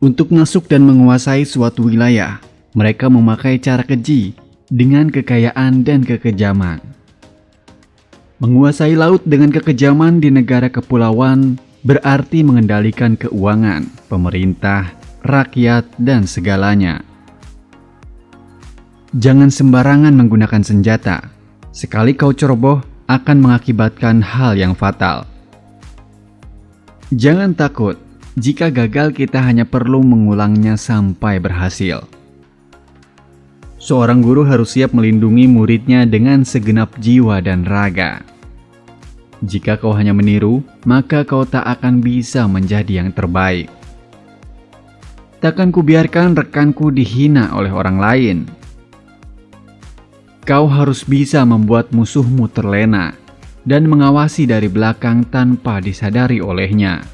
Untuk masuk dan menguasai suatu wilayah, mereka memakai cara keji dengan kekayaan dan kekejaman. Menguasai laut dengan kekejaman di negara kepulauan berarti mengendalikan keuangan, pemerintah, rakyat, dan segalanya. Jangan sembarangan menggunakan senjata. Sekali kau ceroboh, akan mengakibatkan hal yang fatal. Jangan takut. Jika gagal, kita hanya perlu mengulangnya sampai berhasil. Seorang guru harus siap melindungi muridnya dengan segenap jiwa dan raga. Jika kau hanya meniru, maka kau tak akan bisa menjadi yang terbaik. Takkan kubiarkan rekanku dihina oleh orang lain. Kau harus bisa membuat musuhmu terlena dan mengawasi dari belakang tanpa disadari olehnya.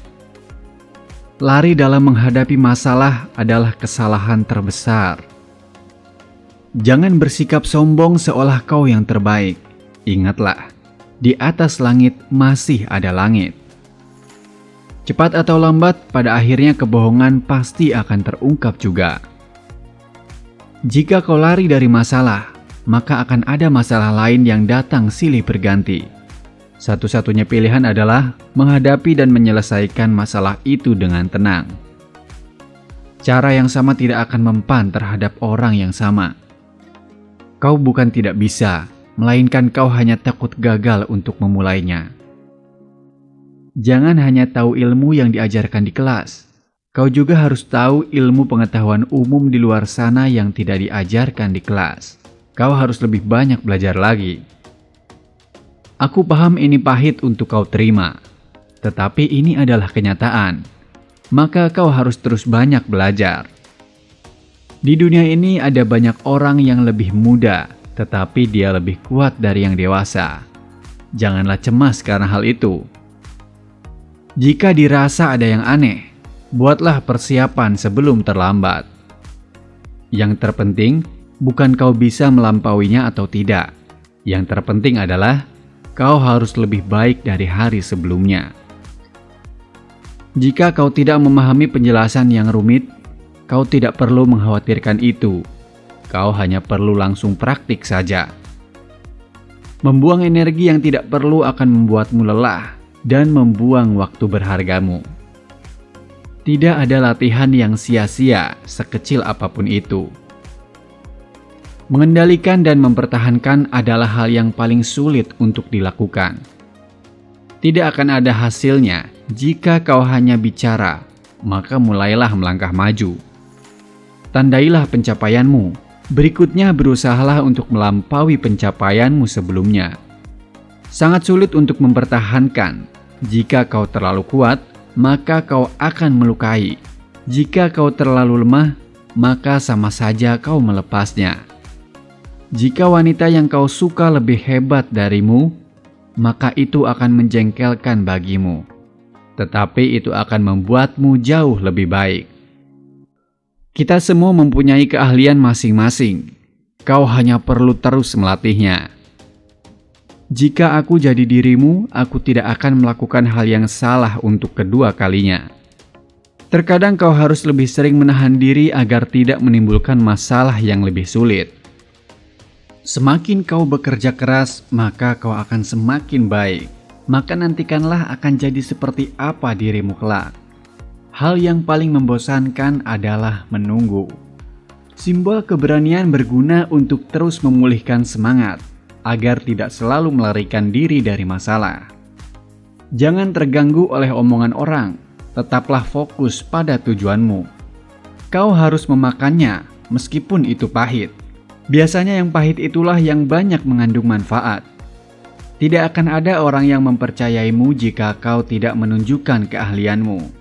Lari dalam menghadapi masalah adalah kesalahan terbesar. Jangan bersikap sombong seolah kau yang terbaik. Ingatlah, di atas langit masih ada langit. Cepat atau lambat, pada akhirnya kebohongan pasti akan terungkap juga. Jika kau lari dari masalah, maka akan ada masalah lain yang datang silih berganti. Satu-satunya pilihan adalah menghadapi dan menyelesaikan masalah itu dengan tenang. Cara yang sama tidak akan mempan terhadap orang yang sama. Kau bukan tidak bisa, melainkan kau hanya takut gagal untuk memulainya. Jangan hanya tahu ilmu yang diajarkan di kelas. Kau juga harus tahu ilmu pengetahuan umum di luar sana yang tidak diajarkan di kelas. Kau harus lebih banyak belajar lagi. Aku paham ini pahit untuk kau terima, tetapi ini adalah kenyataan. Maka kau harus terus banyak belajar. Di dunia ini ada banyak orang yang lebih muda, tetapi dia lebih kuat dari yang dewasa. Janganlah cemas karena hal itu. Jika dirasa ada yang aneh, buatlah persiapan sebelum terlambat. Yang terpenting bukan kau bisa melampauinya atau tidak. Yang terpenting adalah kau harus lebih baik dari hari sebelumnya. Jika kau tidak memahami penjelasan yang rumit, kau tidak perlu mengkhawatirkan itu. Kau hanya perlu langsung praktik saja. Membuang energi yang tidak perlu akan membuatmu lelah dan membuang waktu berhargamu. Tidak ada latihan yang sia-sia, sekecil apapun itu. Mengendalikan dan mempertahankan adalah hal yang paling sulit untuk dilakukan. Tidak akan ada hasilnya jika kau hanya bicara, maka mulailah melangkah maju. Tandailah pencapaianmu, berikutnya berusahalah untuk melampaui pencapaianmu sebelumnya. Sangat sulit untuk mempertahankan. Jika kau terlalu kuat, maka kau akan melukai. Jika kau terlalu lemah, maka sama saja kau melepasnya. Jika wanita yang kau suka lebih hebat darimu, maka itu akan menjengkelkan bagimu. Tetapi itu akan membuatmu jauh lebih baik. Kita semua mempunyai keahlian masing-masing. Kau hanya perlu terus melatihnya. Jika aku jadi dirimu, aku tidak akan melakukan hal yang salah untuk kedua kalinya. Terkadang kau harus lebih sering menahan diri agar tidak menimbulkan masalah yang lebih sulit. Semakin kau bekerja keras, maka kau akan semakin baik. Maka nantikanlah akan jadi seperti apa dirimu kelak. Hal yang paling membosankan adalah menunggu. Simbol keberanian berguna untuk terus memulihkan semangat, agar tidak selalu melarikan diri dari masalah. Jangan terganggu oleh omongan orang, tetaplah fokus pada tujuanmu. Kau harus memakannya, meskipun itu pahit. Biasanya yang pahit itulah yang banyak mengandung manfaat. Tidak akan ada orang yang mempercayaimu jika kau tidak menunjukkan keahlianmu.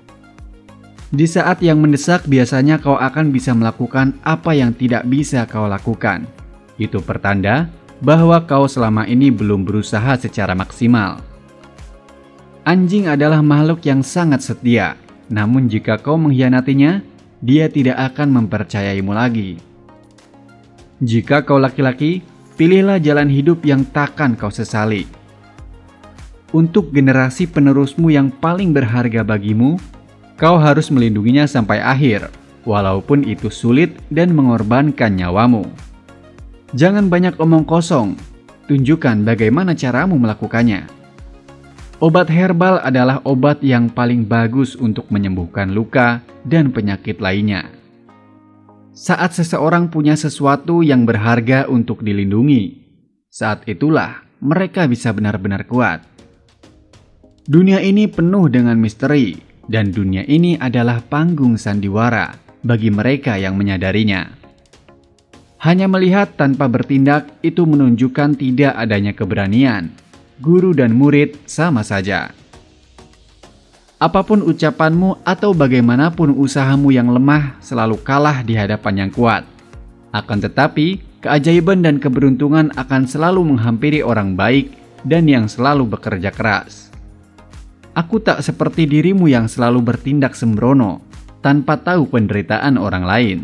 Di saat yang mendesak biasanya kau akan bisa melakukan apa yang tidak bisa kau lakukan. Itu pertanda bahwa kau selama ini belum berusaha secara maksimal. Anjing adalah makhluk yang sangat setia, namun jika kau mengkhianatinya, dia tidak akan mempercayaimu lagi. Jika kau laki-laki, pilihlah jalan hidup yang takkan kau sesali. Untuk generasi penerusmu yang paling berharga bagimu, Kau harus melindunginya sampai akhir, walaupun itu sulit dan mengorbankan nyawamu. Jangan banyak omong kosong, tunjukkan bagaimana caramu melakukannya. Obat herbal adalah obat yang paling bagus untuk menyembuhkan luka dan penyakit lainnya. Saat seseorang punya sesuatu yang berharga untuk dilindungi, saat itulah mereka bisa benar-benar kuat. Dunia ini penuh dengan misteri, dan dunia ini adalah panggung sandiwara bagi mereka yang menyadarinya. Hanya melihat tanpa bertindak itu menunjukkan tidak adanya keberanian. Guru dan murid sama saja. Apapun ucapanmu atau bagaimanapun usahamu yang lemah selalu kalah di hadapan yang kuat. Akan tetapi, keajaiban dan keberuntungan akan selalu menghampiri orang baik dan yang selalu bekerja keras. Aku tak seperti dirimu yang selalu bertindak sembrono, tanpa tahu penderitaan orang lain.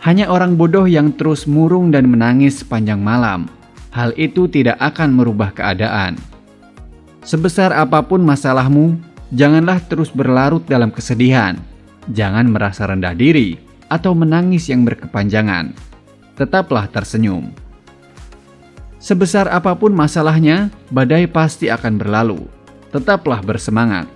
Hanya orang bodoh yang terus murung dan menangis sepanjang malam. Hal itu tidak akan merubah keadaan. Sebesar apapun masalahmu, janganlah terus berlarut dalam kesedihan. Jangan merasa rendah diri atau menangis yang berkepanjangan. Tetaplah tersenyum. Sebesar apapun masalahnya, badai pasti akan berlalu. Tetaplah bersemangat.